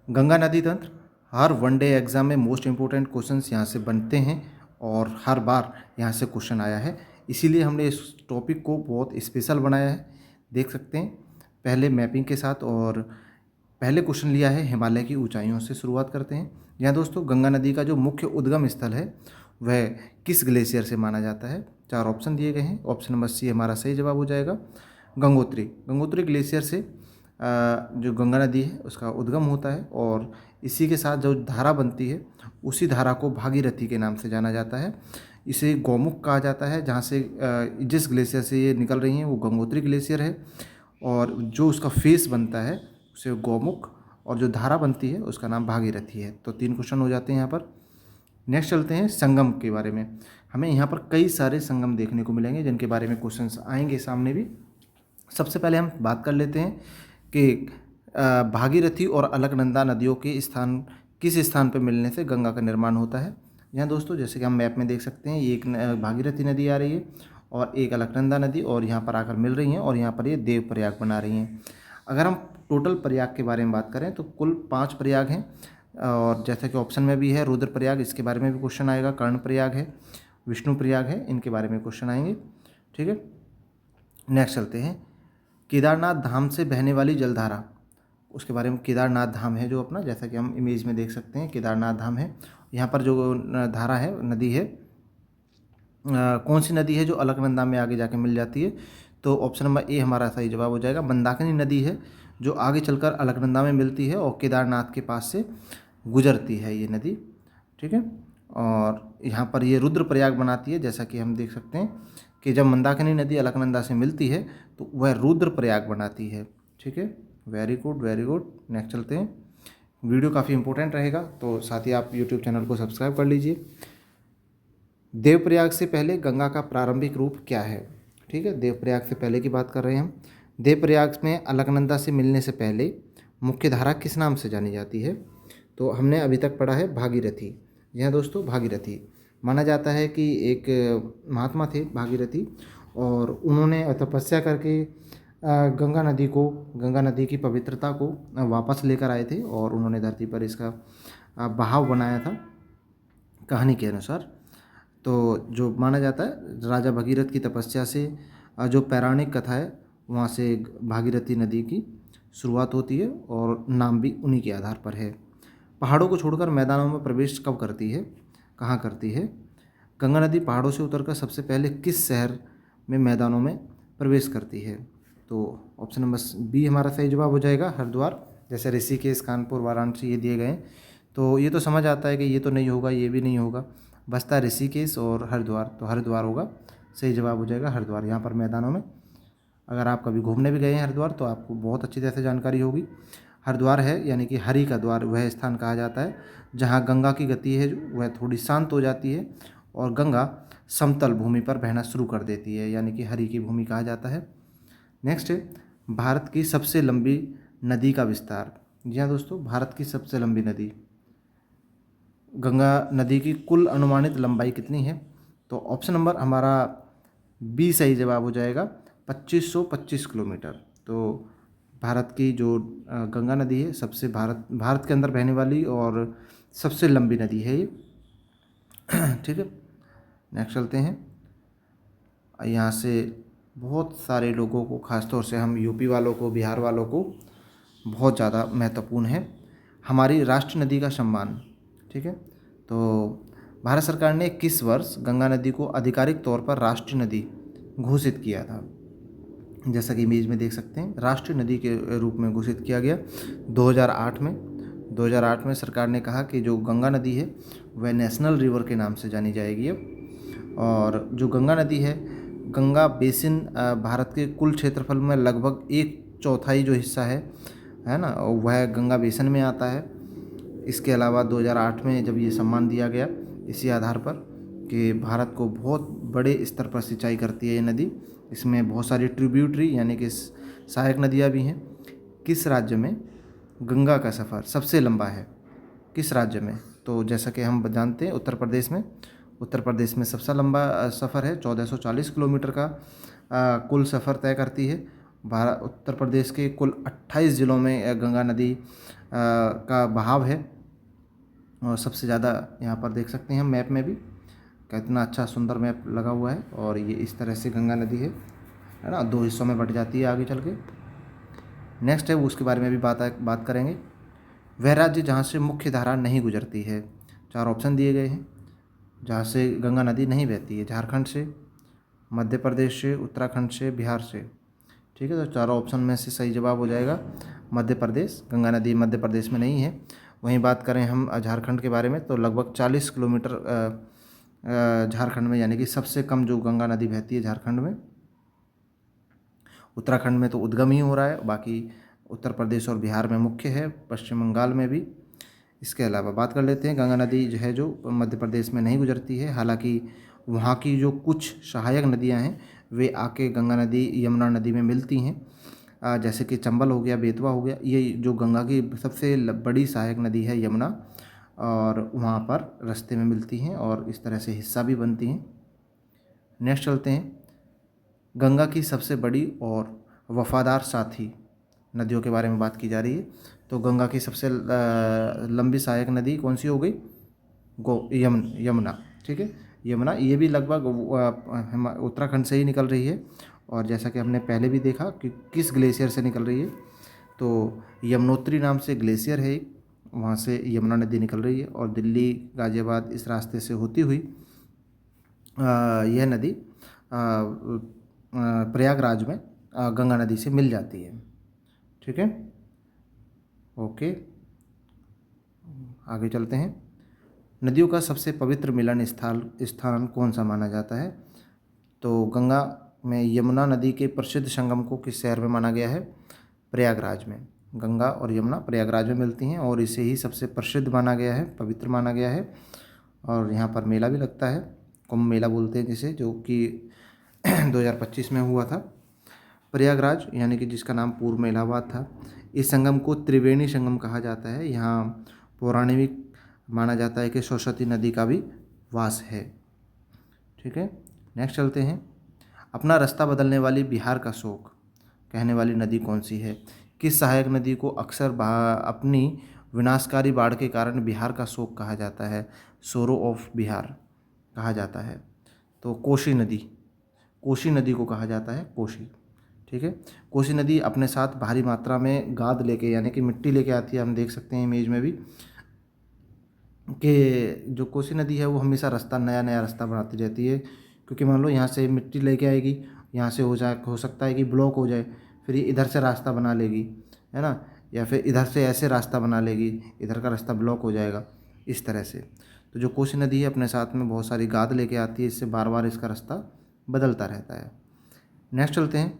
गंगा नदी तंत्र हर one day exam में मोस्ट इम्पोर्टेंट क्वेश्चंस यहाँ से बनते हैं और हर बार यहाँ से क्वेश्चन आया है, इसीलिए हमने इस टॉपिक को बहुत स्पेशल बनाया है। देख सकते हैं पहले मैपिंग के साथ, और पहले क्वेश्चन लिया है हिमालय की ऊंचाइयों से। शुरुआत करते हैं। यहाँ दोस्तों गंगा नदी का जो मुख्य उद्गम स्थल है वह किस ग्लेशियर से माना जाता है? 4 ऑप्शन दिए गए हैं। ऑप्शन नंबर सी हमारा सही जवाब हो जाएगा, गंगोत्री। गंगोत्री ग्लेशियर से जो गंगा नदी है उसका उद्गम होता है, और इसी के साथ जो धारा बनती है उसी धारा को भागीरथी के नाम से जाना जाता है। इसे गौमुख कहा जाता है, जहाँ से जिस ग्लेशियर से ये निकल रही हैं वो गंगोत्री ग्लेशियर है, और जो उसका फेस बनता है उसे गौमुख, और जो धारा बनती है उसका नाम भागीरथी है। तो 3 क्वेश्चन हो जाते हैं यहाँ पर। नेक्स्ट चलते हैं संगम के बारे में। हमें यहाँ पर कई सारे संगम देखने को मिलेंगे जिनके बारे में क्वेश्चंस आएंगे सामने भी। सबसे पहले हम बात कर लेते हैं कि भागीरथी और अलकनंदा नदियों के स्थान किस स्थान पर मिलने से गंगा का निर्माण होता है। यहाँ दोस्तों जैसे कि हम मैप में देख सकते हैं, ये एक भागीरथी नदी आ रही है और एक अलकनंदा नदी, और यहाँ पर आकर मिल रही हैं, और यहाँ पर ये देव प्रयाग बना रही हैं। अगर हम टोटल प्रयाग के बारे में बात करें तो कुल 5 प्रयाग हैं, और जैसा कि ऑप्शन में भी है रुद्र प्रयाग, इसके बारे में भी क्वेश्चन आएगा। कर्ण प्रयाग है, विष्णु प्रयाग है, इनके बारे में क्वेश्चन आएंगे। ठीक है, नेक्स्ट चलते हैं। केदारनाथ धाम से बहने वाली जलधारा, उसके बारे में। केदारनाथ धाम है जो अपना, जैसा कि हम इमेज में देख सकते हैं केदारनाथ धाम है। यहाँ पर जो धारा है, नदी है, कौन सी नदी है जो अलकनंदा में आगे जाके मिल जाती है? तो ऑप्शन नंबर ए हमारा सही जवाब हो जाएगा। मंदाकिनी नदी है जो आगे चलकर अलकनंदा में मिलती है और केदारनाथ के पास से गुजरती है ये नदी। ठीक है, और यहाँ पर ये रुद्रप्रयाग बनाती है, जैसा कि हम देख सकते हैं कि जब मंदाकिनी नदी अलकनंदा से मिलती है तो वह रुद्रप्रयाग बनाती है। ठीक है, very good very good. Next चलते हैं। वीडियो काफ़ी इंपॉर्टेंट रहेगा, तो साथ ही आप यूट्यूब चैनल को सब्सक्राइब कर लीजिए। देवप्रयाग से पहले गंगा का प्रारंभिक रूप क्या है? ठीक है, देवप्रयाग से पहले की बात कर रहे हैं हम। देवप्रयाग में अलकनंदा से मिलने से पहले मुख्य धारा किस नाम से जानी जाती है? तो हमने अभी तक पढ़ा है भागीरथी। यहाँ दोस्तों भागीरथी माना जाता है कि एक महात्मा थे भागीरथी, और उन्होंने तपस्या करके गंगा नदी की पवित्रता को वापस लेकर आए थे, और उन्होंने धरती पर इसका बहाव बनाया था कहानी के अनुसार। तो जो माना जाता है राजा भगीरथ की तपस्या से जो पौराणिक कथा है वहाँ से भागीरथी नदी की शुरुआत होती है, और नाम भी उन्हीं के आधार पर है। पहाड़ों को छोड़कर मैदानों में प्रवेश कब करती है? कहाँ करती है? गंगा नदी पहाड़ों से उतरकर सबसे पहले किस शहर में मैदानों में प्रवेश करती है? तो ऑप्शन नंबर बी हमारा सही जवाब हो जाएगा, हरिद्वार। जैसे ऋषिकेश, कानपुर, वाराणसी ये दिए गए हैं, तो ये तो समझ आता है कि ये तो नहीं होगा, ये भी नहीं होगा, बचता ऋषिकेश और हरिद्वार। तो हरिद्वार होगा, सही जवाब हो जाएगा हरिद्वार। यहाँ पर मैदानों में, अगर आप कभी घूमने भी गए हैं हरिद्वार तो आपको बहुत अच्छी तरह से जानकारी होगी। हरिद्वार है यानी कि हरि का द्वार, वह स्थान कहा जाता है जहाँ गंगा की गति है जो वह थोड़ी शांत हो जाती है और गंगा समतल भूमि पर बहना शुरू कर देती है, यानी कि हरि की भूमि कहा जाता है। नेक्स्ट है भारत की सबसे लंबी नदी का विस्तार। जी हाँ दोस्तों, भारत की सबसे लंबी नदी गंगा नदी की कुल अनुमानित लंबाई कितनी है? तो ऑप्शन नंबर हमारा बी सही जवाब हो जाएगा, 2525 किलोमीटर। तो भारत की जो गंगा नदी है सबसे भारत के अंदर बहने वाली और सबसे लंबी नदी है ये। ठीक है, नेक्स्ट चलते हैं। यहाँ से बहुत सारे लोगों को, ख़ासतौर से हम यूपी वालों को, बिहार वालों को बहुत ज़्यादा महत्वपूर्ण है हमारी राष्ट्र नदी का सम्मान। ठीक है, तो भारत सरकार ने किस वर्ष गंगा नदी को आधिकारिक तौर पर राष्ट्रीय नदी घोषित किया था? जैसा कि इमेज में देख सकते हैं, राष्ट्रीय नदी के रूप में घोषित किया गया 2008 में। 2008 में सरकार ने कहा कि जो गंगा नदी है वह नेशनल रिवर के नाम से जानी जाएगी अब। और जो गंगा नदी है, गंगा बेसिन भारत के कुल क्षेत्रफल में लगभग 1/4 जो हिस्सा है ना, वह गंगा बेसिन में आता है। इसके अलावा 2008 में जब ये सम्मान दिया गया इसी आधार पर कि भारत को बहुत बड़े स्तर पर सिंचाई करती है ये नदी, इसमें बहुत सारी ट्रिब्यूटरी यानी कि सहायक नदियाँ भी हैं। किस राज्य में गंगा का सफ़र सबसे लंबा है? किस राज्य में? तो जैसा कि हम जानते हैं उत्तर प्रदेश में सबसे लंबा सफ़र है, 1440 किलोमीटर का कुल सफ़र तय करती है। भारत उत्तर प्रदेश के कुल 28 ज़िलों में गंगा नदी का बहाव है। और सबसे ज़्यादा यहाँ पर देख सकते हैं हम मैप में भी कितना अच्छा सुंदर मैप लगा हुआ है। और ये इस तरह से गंगा नदी है ना, 2 हिस्सों में बट जाती है आगे चल के। नेक्स्ट है उसके बारे में भी बात करेंगे। वह राज्य जहाँ से मुख्य धारा नहीं गुजरती है। 4 ऑप्शन दिए गए हैं जहाँ से गंगा नदी नहीं बहती है। झारखंड से, मध्य प्रदेश से, उत्तराखंड से, बिहार से। ठीक है, तो चारों ऑप्शन में से सही जवाब हो जाएगा मध्य प्रदेश। गंगा नदी मध्य प्रदेश में नहीं है। वहीं बात करें हम झारखंड के बारे में तो लगभग 40 किलोमीटर झारखंड में, यानी कि सबसे कम जो गंगा नदी बहती है झारखंड में। उत्तराखंड में तो उद्गम ही हो रहा है, बाकी उत्तर प्रदेश और बिहार में मुख्य है, पश्चिम बंगाल में भी। इसके अलावा बात कर लेते हैं गंगा नदी जो है जो मध्य प्रदेश में नहीं गुजरती है। हालांकि वहाँ की जो कुछ सहायक नदियाँ हैं वे आके गंगा नदी यमुना नदी में मिलती हैं। जैसे कि चंबल हो गया, बेतवा हो गया, ये जो गंगा की सबसे बड़ी सहायक नदी है यमुना, और वहाँ पर रास्ते में मिलती हैं और इस तरह से हिस्सा भी बनती हैं। नेक्स्ट चलते हैं, गंगा की सबसे बड़ी और वफादार साथी नदियों के बारे में बात की जा रही है। तो गंगा की सबसे लंबी सहायक नदी कौन सी हो गई? यमुना। ठीक है, यमुना ये भी लगभग उत्तराखंड से ही निकल रही है। और जैसा कि हमने पहले भी देखा कि किस ग्लेशियर से निकल रही है, तो यमुनोत्री नाम से ग्लेशियर है, वहाँ से यमुना नदी निकल रही है। और दिल्ली, गाज़ियाबाद इस रास्ते से होती हुई यह नदी प्रयागराज में गंगा नदी से मिल जाती है। ठीक है, ओके, आगे चलते हैं। नदियों का सबसे पवित्र मिलन स्थान कौन सा माना जाता है? तो गंगा में यमुना नदी के प्रसिद्ध संगम को किस शहर में माना गया है? प्रयागराज में। गंगा और यमुना प्रयागराज में मिलती हैं और इसे ही सबसे प्रसिद्ध माना गया है, पवित्र माना गया है। और यहाँ पर मेला भी लगता है, कुंभ मेला बोलते हैं जिसे, जो कि 2025 में हुआ था। प्रयागराज यानी कि जिसका नाम पूर्व में इलाहाबाद था, इस संगम को त्रिवेणी संगम कहा जाता है। यहाँ पौराणिक माना जाता है कि सरस्वती नदी का भी वास है। ठीक है, नेक्स्ट चलते हैं। अपना रास्ता बदलने वाली बिहार का शोक कहने वाली नदी कौन सी है? किस सहायक नदी को अक्सर अपनी विनाशकारी बाढ़ के कारण बिहार का शोक कहा जाता है? सोरो ऑफ बिहार कहा जाता है। तो कोसी नदी को कहा जाता है कोसी। ठीक है, कोसी नदी अपने साथ भारी मात्रा में गाद लेके, यानी कि मिट्टी लेके आती है। हम देख सकते हैं इमेज में भी कि जो कोसी नदी है वो हमेशा नया रास्ता बनाती रहती है। क्योंकि मान लो यहाँ से मिट्टी लेके आएगी, यहाँ से हो सकता है कि ब्लॉक हो जाए, फिर ये इधर से रास्ता बना लेगी, है ना, या फिर इधर से ऐसे रास्ता बना लेगी, इधर का रास्ता ब्लॉक हो जाएगा, इस तरह से। तो जो कोसी नदी है अपने साथ में बहुत सारी गाद लेके आती है, इससे बार बार इसका रास्ता बदलता रहता है। नेक्स्ट चलते हैं,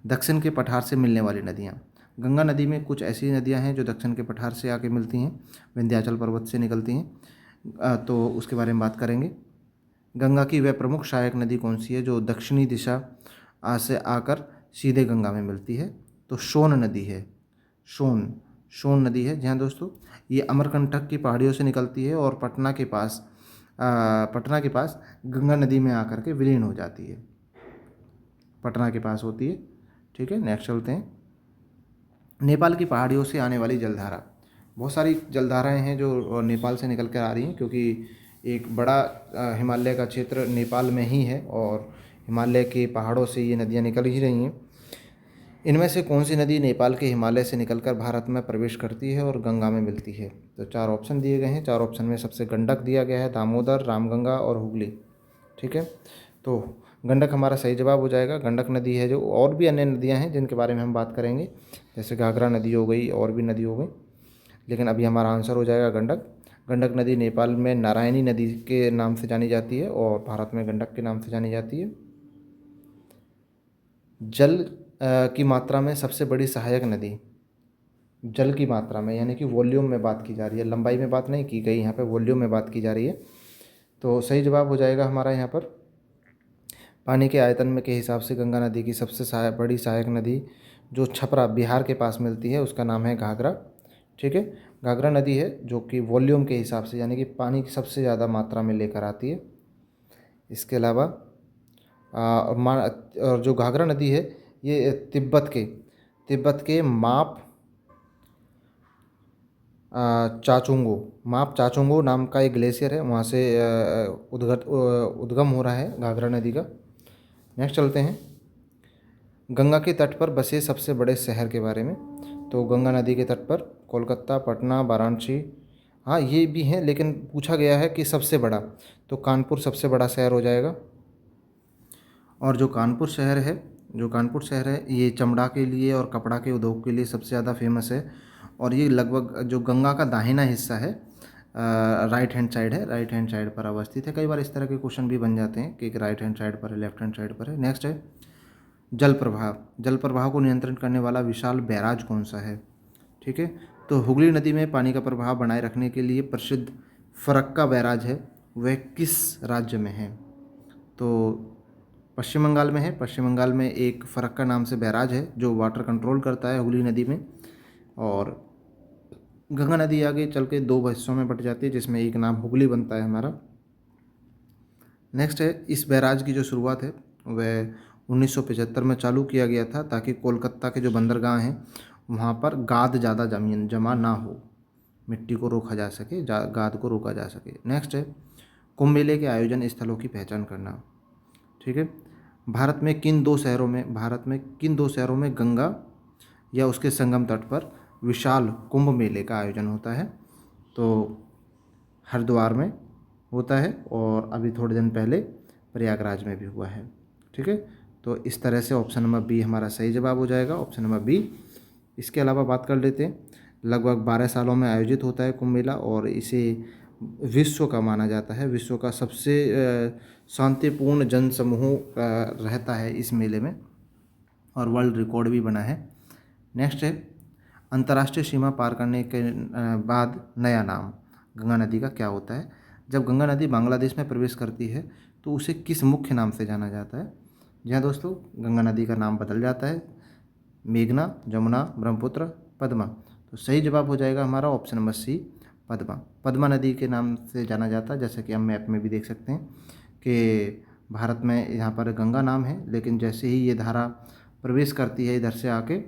दक्षिण के पठार से मिलने वाली नदियाँ। गंगा नदी में कुछ ऐसी नदियाँ हैं जो दक्षिण के पठार से आके मिलती हैं, विंध्याचल पर्वत से निकलती हैं। तो उसके बारे में बात करेंगे। गंगा की वह प्रमुख सहायक नदी कौन सी है जो दक्षिणी दिशा से आकर सीधे गंगा में मिलती है? तो सोन नदी है। सोन नदी है। जी हाँ दोस्तों, ये अमरकंटक की पहाड़ियों से निकलती है और पटना के पास गंगा नदी में आकर के विलीन हो जाती है, पटना के पास होती है। ठीक है, नेक्स्ट चलते हैं। नेपाल की पहाड़ियों से आने वाली जलधारा। बहुत सारी जलधाराएं हैं जो नेपाल से निकल कर आ रही हैं, क्योंकि एक बड़ा हिमालय का क्षेत्र नेपाल में ही है और हिमालय के पहाड़ों से ये नदियाँ निकल ही रही हैं। इनमें से कौन सी नदी नेपाल के हिमालय से निकलकर भारत में प्रवेश करती है और गंगा में मिलती है? तो 4 ऑप्शन दिए गए हैं। 4 ऑप्शन में सबसे गंडक दिया गया है, दामोदर, रामगंगा और हुगली। ठीक है, तो गंडक हमारा सही जवाब हो जाएगा। गंडक नदी है जो, और भी अन्य नदियाँ हैं जिनके बारे में हम बात करेंगे, जैसे घाघरा नदी हो गई, और भी नदी हो गई, लेकिन अभी हमारा आंसर हो जाएगा गंडक। गंडक नदी नेपाल में नारायणी नदी के नाम से जानी जाती है और भारत में गंडक के नाम से जानी जाती है। जल की मात्रा में सबसे बड़ी सहायक नदी, जल की मात्रा में यानी कि वॉल्यूम में बात की जा रही है, लंबाई में बात नहीं की गई, यहाँ पे वॉल्यूम में बात की जा रही है। तो सही जवाब हो जाएगा हमारा यहाँ पर, पानी के आयतन में के हिसाब से गंगा नदी की सबसे बड़ी सहायक नदी जो छपरा बिहार के पास मिलती है उसका नाम है घाघरा। ठीक है, घाघरा नदी है जो कि वॉल्यूम के हिसाब से, यानी कि पानी की सबसे ज़्यादा मात्रा में लेकर आती है। इसके अलावा और जो घाघरा नदी है ये तिब्बत के माप चाचुंगो नाम का एक ग्लेशियर है, वहाँ से उद्गम हो रहा है घाघरा नदी का। नेक्स्ट चलते हैं गंगा के तट पर बसे सबसे बड़े शहर के बारे में। तो गंगा नदी के तट पर कोलकाता, पटना, वाराणसी, हाँ ये भी हैं, लेकिन पूछा गया है कि सबसे बड़ा, तो कानपुर सबसे बड़ा शहर हो जाएगा। और जो कानपुर शहर है ये चमड़ा के लिए और कपड़ा के उद्योग के लिए सबसे ज़्यादा फेमस है। और ये लगभग जो गंगा का दाहिना हिस्सा है, राइट हैंड साइड पर अवस्थित है। कई बार इस तरह के क्वेश्चन भी बन जाते हैं कि राइट हैंड साइड पर है, लेफ्ट हैंड साइड पर है। नेक्स्ट है जल प्रवाह को नियंत्रण करने वाला विशाल बैराज कौन सा है? ठीक है, तो हुगली नदी में पानी का प्रवाह बनाए रखने के लिए प्रसिद्ध फरक्का बैराज है, वह किस राज्य में है? तो पश्चिम बंगाल में है। पश्चिम बंगाल में एक फरक्का नाम से बैराज है जो वाटर कंट्रोल करता है हुगली नदी में। और गंगा नदी आगे चल के दो हिस्सों में बट जाती है, जिसमें एक नाम हुगली बनता है हमारा। नेक्स्ट है इस बैराज की जो शुरुआत है वह 1975 में चालू किया गया था, ताकि कोलकाता के जो बंदरगाह हैं वहाँ पर गाद ज़्यादा जमा ना हो, मिट्टी को रोका जा सके, गाद को रोका जा सके। नेक्स्ट है कुंभ मेले के आयोजन स्थलों की पहचान करना। ठीक है, भारत में किन दो शहरों में गंगा या उसके संगम तट पर विशाल कुंभ मेले का आयोजन होता है? तो हरिद्वार में होता है और अभी थोड़े दिन पहले प्रयागराज में भी हुआ है। ठीक है, तो इस तरह से ऑप्शन नंबर बी हमारा सही जवाब हो जाएगा, ऑप्शन नंबर बी। इसके अलावा बात कर लेते हैं, लगभग 12 सालों में आयोजित होता है कुंभ मेला और इसे विश्व का माना जाता है, विश्व का सबसे शांतिपूर्ण जन समूह रहता है इस मेले में, और वर्ल्ड रिकॉर्ड भी बना है। नेक्स्ट है अंतर्राष्ट्रीय सीमा पार करने के बाद नया नाम गंगा नदी का क्या होता है? जब गंगा नदी बांग्लादेश में प्रवेश करती है तो उसे किस मुख्य नाम से जाना जाता है? जी हाँ दोस्तों, गंगा नदी का नाम बदल जाता है, मेघना, जमुना, ब्रह्मपुत्र, पद्मा। तो सही जवाब हो जाएगा हमारा ऑप्शन नंबर सी, पद्मा नदी के नाम से जाना जाता है। जैसे कि हम मैप में भी देख सकते हैं कि भारत में यहाँ पर गंगा नाम है, लेकिन जैसे ही ये धारा प्रवेश करती है इधर से आके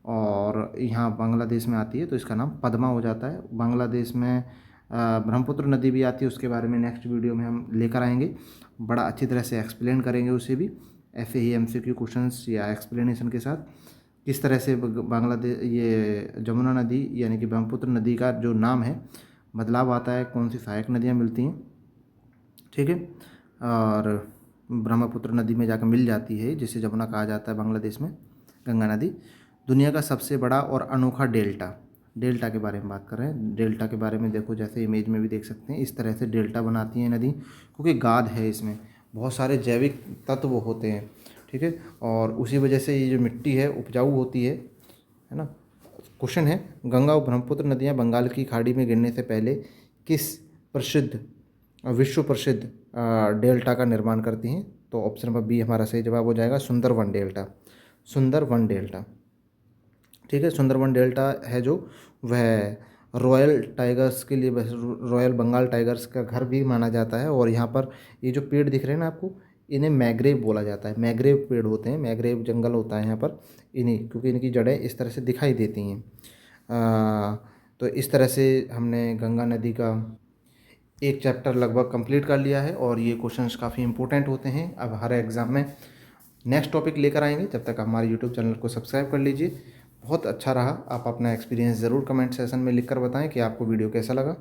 और यहाँ बांग्लादेश में आती है तो इसका नाम पद्मा हो जाता है। बांग्लादेश में ब्रह्मपुत्र नदी भी आती है, उसके बारे में नेक्स्ट वीडियो में हम लेकर आएंगे, बड़ा अच्छी तरह से एक्सप्लेन करेंगे उसे भी, ऐसे ही MCQ क्वेश्चंस या एक्सप्लेनेशन के साथ, किस तरह से बांग्लादेश ये जमुना नदी यानी कि ब्रह्मपुत्र नदी का जो नाम है बदलाव आता है, कौन सी सहायक नदियाँ मिलती हैं। ठीक है, और ब्रह्मपुत्र नदी में जाकर मिल जाती है, जिसे जमुना कहा जाता है बांग्लादेश में, गंगा नदी। दुनिया का सबसे बड़ा और अनोखा डेल्टा के बारे में बात कर रहे हैं। डेल्टा के बारे में देखो, जैसे इमेज में भी देख सकते हैं, इस तरह से डेल्टा बनाती है नदी, क्योंकि गाद है, इसमें बहुत सारे जैविक तत्व होते हैं। ठीक है, और उसी वजह से ये जो मिट्टी है उपजाऊ होती है ना। क्वेश्चन है गंगा और ब्रह्मपुत्र नदियाँ बंगाल की खाड़ी में गिरने से पहले किस विश्व प्रसिद्ध डेल्टा का निर्माण करती हैं? तो ऑप्शन नंबर बी हमारा सही जवाब हो जाएगा, सुंदरवन डेल्टा। ठीक है, सुंदरवन डेल्टा है जो वह रॉयल टाइगर्स के लिए, रॉयल बंगाल टाइगर्स का घर भी माना जाता है। और यहाँ पर ये जो पेड़ दिख रहे हैं ना आपको, इन्हें मैग्रेव बोला जाता है, मैग्रेव पेड़ होते हैं, मैग्रेव जंगल होता है यहाँ पर इन्हीं, क्योंकि इनकी जड़ें इस तरह से दिखाई देती हैं। तो इस तरह से हमने गंगा नदी का एक चैप्टर लगभग कंप्लीट कर लिया है, और ये क्वेश्चंस काफ़ी इंपॉर्टेंट होते हैं अब हर एग्ज़ाम में। नेक्स्ट टॉपिक लेकर आएंगे, तब तक हमारे यूट्यूब चैनल को सब्सक्राइब कर लीजिए। बहुत अच्छा रहा, आप अपना एक्सपीरियंस ज़रूर कमेंट सेशन में लिखकर बताएं कि आपको वीडियो कैसा लगा।